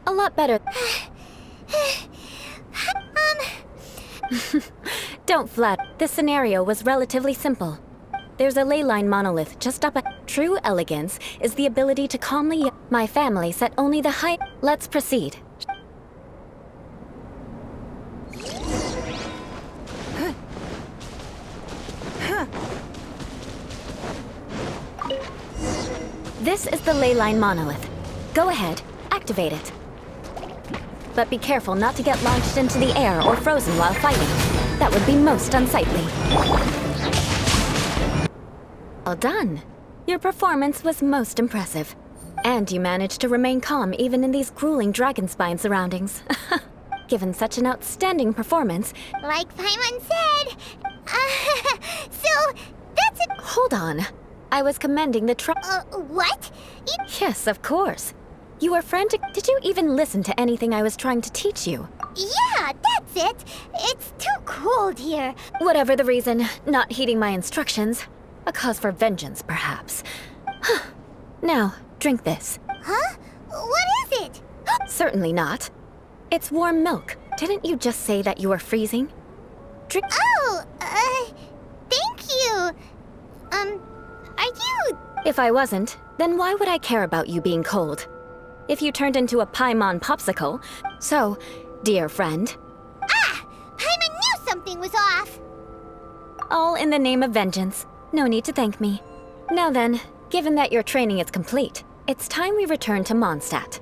A lot better. Don't flatter. This scenario was relatively simple. There's a ley line monolith just up. True elegance is the ability to calmly. My family set only the height. Let's proceed. This is the ley line monolith. Go ahead, activate it. But be careful not to get launched into the air or frozen while fighting. That would be most unsightly. Well done. Your performance was most impressive. And you managed to remain calm even in these grueling dragon spine surroundings. Given such an outstanding performance... Like Paimon said... so, that's it. Hold on. I was commending the What? Yes, of course. You were frantic. Did you even listen to anything I was trying to teach you? Yeah, that's it. It's too cold here. Whatever the reason, not heeding my instructions. A cause for vengeance, perhaps. Now, drink this. Huh? What is it? Certainly not. It's warm milk. Didn't you just say that you were freezing? Drink. Oh, thank you. Are you... If I wasn't, then why would I care about you being cold? If you turned into a Paimon popsicle. So, dear friend... Ah! Paimon knew something was off! All in the name of vengeance. No need to thank me. Now then, given that your training is complete, it's time we return to Mondstadt.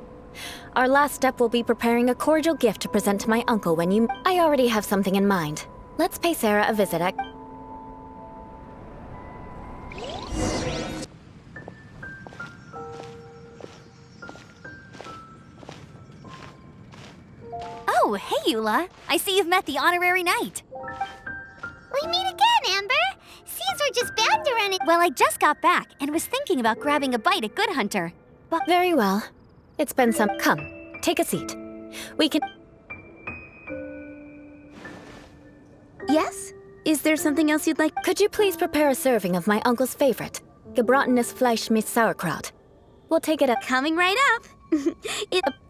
Our last step will be preparing a cordial gift to present to my uncle when you... I already have something in mind. Let's pay Sarah a visit at... Oh, hey, Eula. I see you've met the honorary knight. We meet again, Amber. Seems we're just bound to run it. Well, I just got back and was thinking about grabbing a bite at Good Hunter. But Very well. It's been some... Come, take a seat. We can... Yes? Is there something else you'd like? Could you please prepare a serving of my uncle's favorite, gebratenes Fleisch mit Sauerkraut? We'll take it up... Coming right up.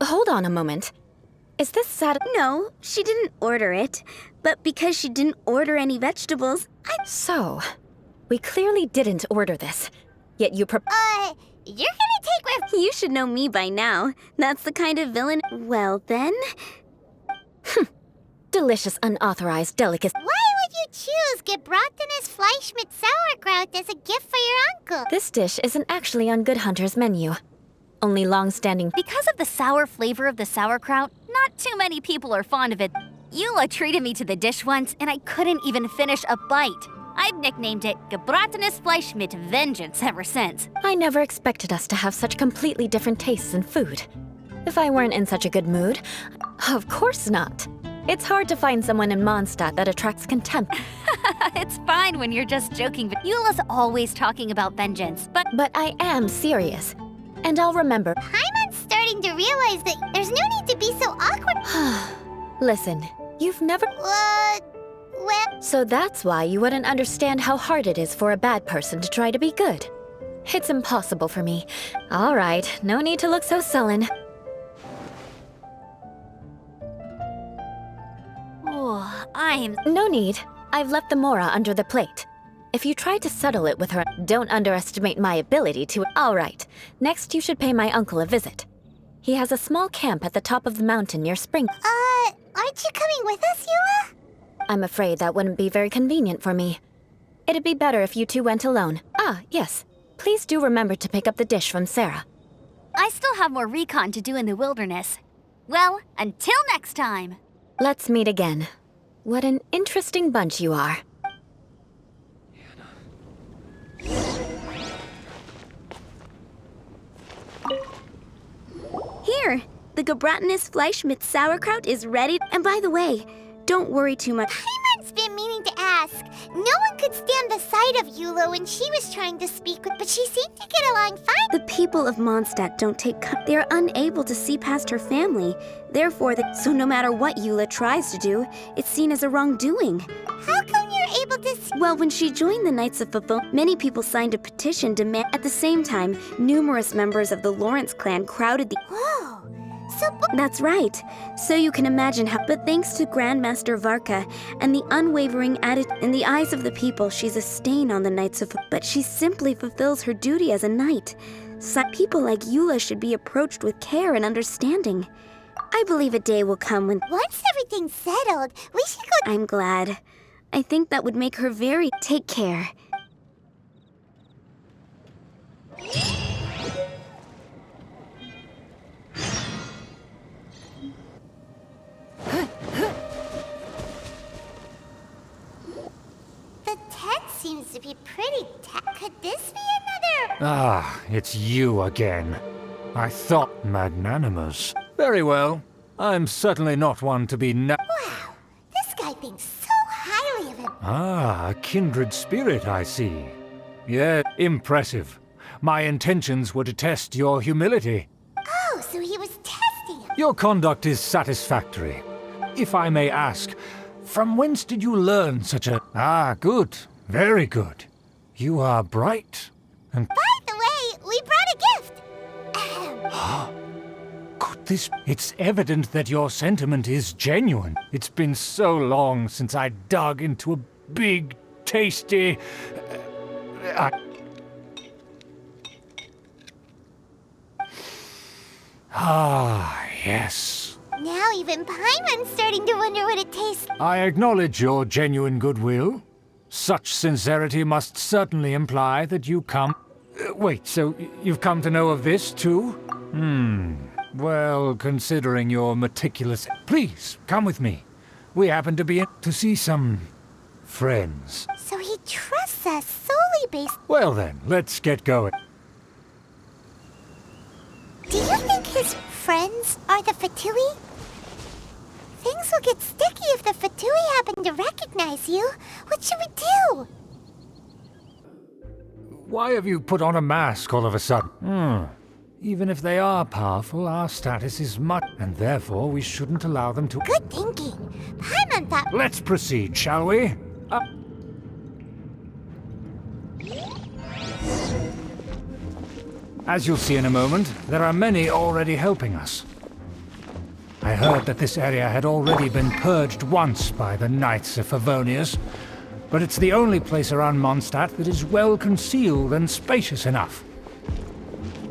Hold on a moment. Is this No, she didn't order it. But because she didn't order any vegetables, So, we clearly didn't order this. Yet you You're gonna take with... You should know me by now. That's the kind of villain... Well, then... Delicious unauthorized delicacy. Why would you choose gebratenes Fleisch mit Sauerkraut as a gift for your uncle? This dish isn't actually on Good Hunter's menu. Only long-standing... because of the sour flavor of the sauerkraut, not too many people are fond of it. Eula treated me to the dish once, and I couldn't even finish a bite. I've nicknamed it gebratenes Fleisch mit Vengeance ever since. I never expected us to have such completely different tastes in food. If I weren't in such a good mood, of course not. It's hard to find someone in Mondstadt that attracts contempt. It's fine when you're just joking, but Eula's always talking about vengeance. But I am serious. And I'll remember. Paimon's starting to realize that there's no need to be so awkward. Listen, you've never... Well... So that's why you wouldn't understand how hard it is for a bad person to try to be good. It's impossible for me. All right, no need to look so sullen. Oh, I'm... No need. I've left the Mora under the plate. If you try to settle it with her, don't underestimate my ability to... All right. Next, you should pay my uncle a visit. He has a small camp at the top of the mountain near Spring. Aren't you coming with us, Eula? I'm afraid that wouldn't be very convenient for me. It'd be better if you two went alone. Ah, yes. Please do remember to pick up the dish from Sarah. I still have more recon to do in the wilderness. Well, until next time. Let's meet again. What an interesting bunch you are. Here, the gebratenes Fleisch mit Sauerkraut is ready. And by the way, don't worry too much. Paimon's been meaning to ask. No one could stand the sight of Eula when she was trying to speak with, but she seemed to get along fine. The people of Mondstadt don't take... They are unable to see past her family. Therefore, so no matter what Eula tries to do, it's seen as a wrongdoing. How come you're able to see? Well, when she joined the Knights of Fulfillment, many people signed a petition demand. At the same time, numerous members of the Lawrence clan crowded the... Whoa! That's right. So you can imagine how. But thanks to Grandmaster Varka and the unwavering attitude in the eyes of the people, she's a stain on the Knights of. But she simply fulfills her duty as a knight. People like Eula should be approached with care and understanding. I believe a day will come when. Once everything's settled, we should go. I'm glad. I think that would make her very. Take care. The tent seems to be pretty Could this be another? Ah, it's you again. I thought magnanimous. Very well. I'm certainly not one to be Wow, this guy thinks so highly of him. Ah, a kindred spirit, I see. Yeah, impressive. My intentions were to test your humility. Oh, so he was testing him. Your conduct is satisfactory. If I may ask, from whence did you learn such a... Ah, good. Very good. You are bright. And By the way, we brought a gift. Ahem. could this... It's evident that your sentiment is genuine. It's been so long since I dug into a big, tasty... Ah, yes. Now even Paimon's starting to wonder what it tastes like. I acknowledge your genuine goodwill. Such sincerity must certainly imply that you come... wait, so you've come to know of this, too? Well, considering your meticulous... Please, come with me. We happen to be in to see some... friends. So he trusts us solely based... Well then, let's get going. Do you think his friends are the Fatui? Things will get sticky if the Fatui happen to recognize you. What should we do? Why have you put on a mask all of a sudden? Even if they are powerful, our status is much... and therefore we shouldn't allow them to... Good thinking. Paimon thought... Let's proceed, shall we? As you'll see in a moment, there are many already helping us. I heard that this area had already been purged once by the Knights of Favonius, but it's the only place around Mondstadt that is well concealed and spacious enough.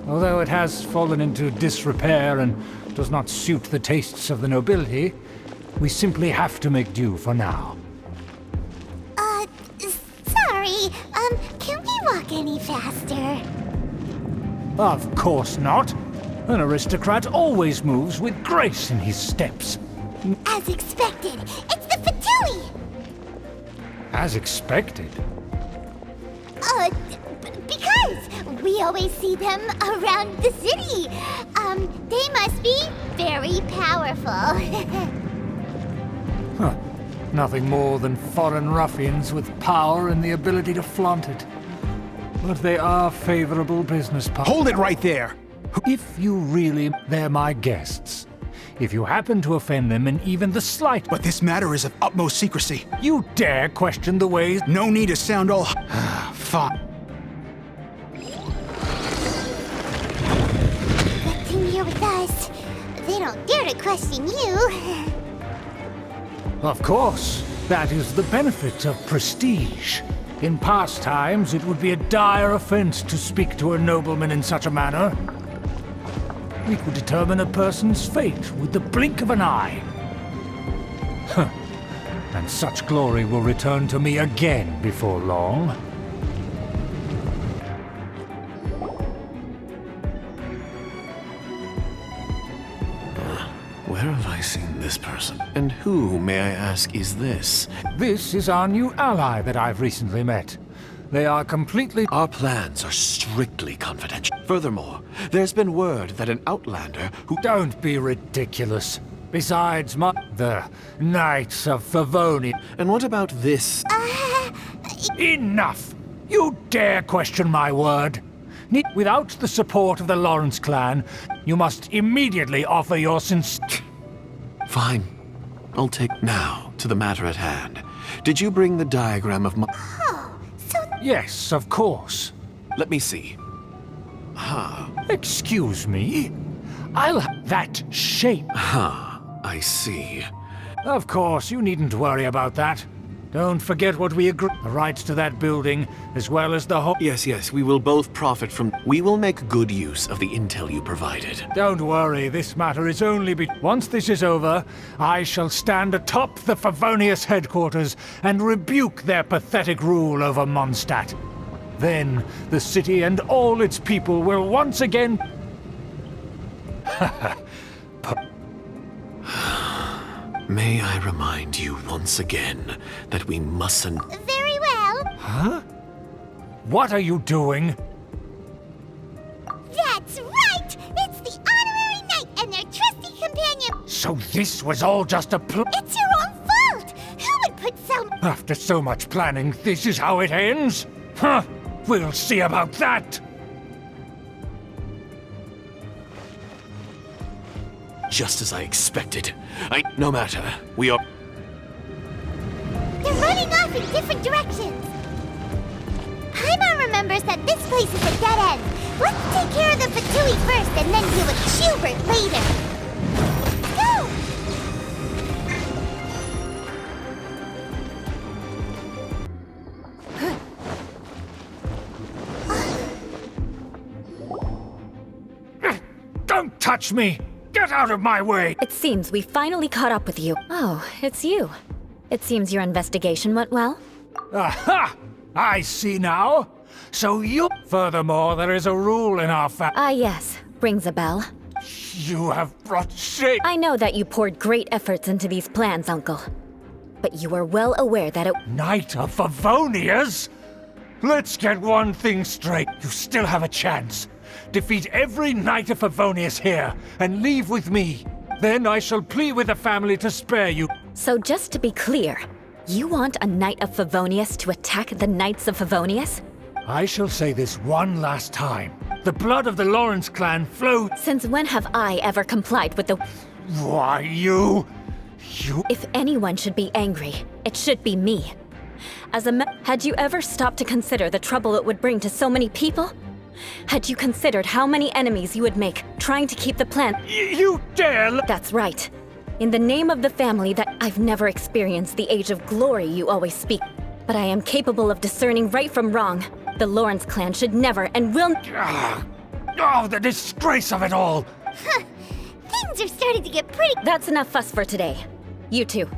Although it has fallen into disrepair and does not suit the tastes of the nobility, we simply have to make do for now. Sorry. Can we walk any faster? Of course not. An aristocrat always moves with grace in his steps. As expected, it's the Fatui! As expected. Because we always see them around the city. They must be very powerful. Huh. Nothing more than foreign ruffians with power and the ability to flaunt it. But they are favorable business partners. Hold it right there! If you really... They're my guests. If you happen to offend them in even the slight... But this matter is of utmost secrecy. You dare question the ways... No need to sound all... Fine. Good thing you're with us. They don't dare to question you. Of course. That is the benefit of prestige. In past times, it would be a dire offense to speak to a nobleman in such a manner. We could determine a person's fate with the blink of an eye. Huh. And such glory will return to me again before long. Where have I seen this person? And who, may I ask, is this? This is our new ally that I've recently met. They are completely... Our plans are strictly confidential. Furthermore, there's been word that an outlander who... Don't be ridiculous. Besides, the Knights of Favonius... And what about this? Enough! You dare question my word? Without the support of the Lawrence clan, you must immediately offer your Fine. I'll take now to the matter at hand. Did you bring the diagram of my... Oh, so Yes, of course. Let me see. Excuse me? I'll have that shape. I see. Of course, you needn't worry about that. Don't forget what we agreed. The rights to that building, as well as the whole... Yes, we will both profit from... We will make good use of the intel you provided. Don't worry, this matter is only Once this is over, I shall stand atop the Favonius headquarters and rebuke their pathetic rule over Mondstadt. Then, the city and all its people will once again... May I remind you once again that we mustn't... Very well. Huh? What are you doing? That's right! It's the honorary knight and their trusty companion. So this was all just a It's your own fault! Who would put some... After so much planning, this is how it ends? Huh? We'll see about that! Just as I expected. No matter. We are... They're running off in different directions. Paimon remembers that this place is a dead end. Let's take care of the Fatui first and then deal with Schubert later. Go! Don't touch me! Get out of my way! It seems we finally caught up with you. Oh, it's you. It seems your investigation went well. Aha! I see now. So you... Furthermore, there is a rule in our Ah, yes. Rings a bell. You have brought shame. I know that you poured great efforts into these plans, Uncle. But you are well aware that it... Knight of Favonius? Let's get one thing straight. You still have a chance. Defeat every Knight of Favonius here, and leave with me. Then I shall plead with the family to spare you. So just to be clear, you want a Knight of Favonius to attack the Knights of Favonius? I shall say this one last time. The blood of the Lawrence clan flows... Since when have I ever complied with the... Why, you... If anyone should be angry, it should be me. Had you ever stopped to consider the trouble it would bring to so many people? Had you considered how many enemies you would make trying to keep the plan? You dare... That's right. In the name of the family that I've never experienced the age of glory you always speak. But I am capable of discerning right from wrong. The Lawrence clan should never and will... Oh, the disgrace of it all! Huh. Things are starting to get pretty... That's enough fuss for today. You two.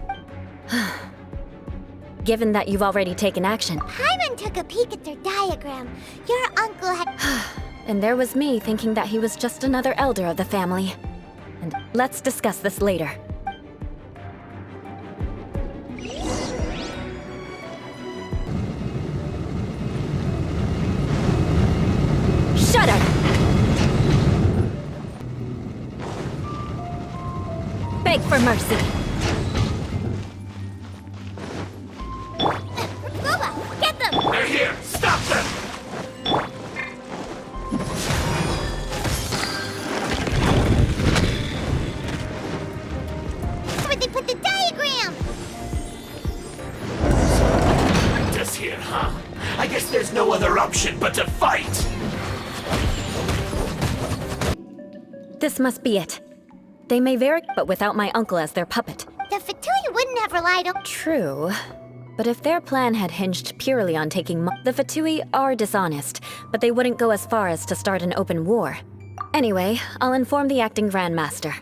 Given that you've already taken action... Paimon took a peek at their diagram. Your uncle had... And there was me thinking that he was just another elder of the family. And let's discuss this later. Shut up! Beg for mercy. Boba, get them! They're here! Stop them! Where'd they put the diagram? Just here, huh? I guess there's no other option but to fight! This must be it. They may vary, but without my uncle as their puppet. The Fatui wouldn't have relied on... True. But if their plan had hinged purely on taking the Fatui are dishonest, but they wouldn't go as far as to start an open war. Anyway, I'll inform the acting Grandmaster.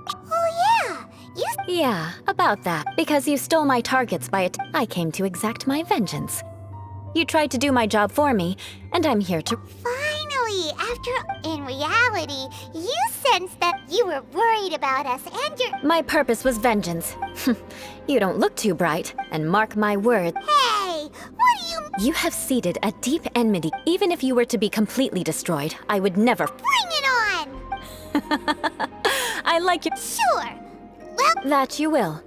Oh yeah! You... Yeah, about that. Because you stole my targets by it, I came to exact my vengeance. You tried to do my job for me, and I'm here to... Finally! In reality, you sensed that you were worried about us and your... My purpose was vengeance. You don't look too bright, and mark my word. Hey! What do you... You have seeded a deep enmity. Even if you were to be completely destroyed, I would never... Bring it on! I like you. Sure! Well... That you will.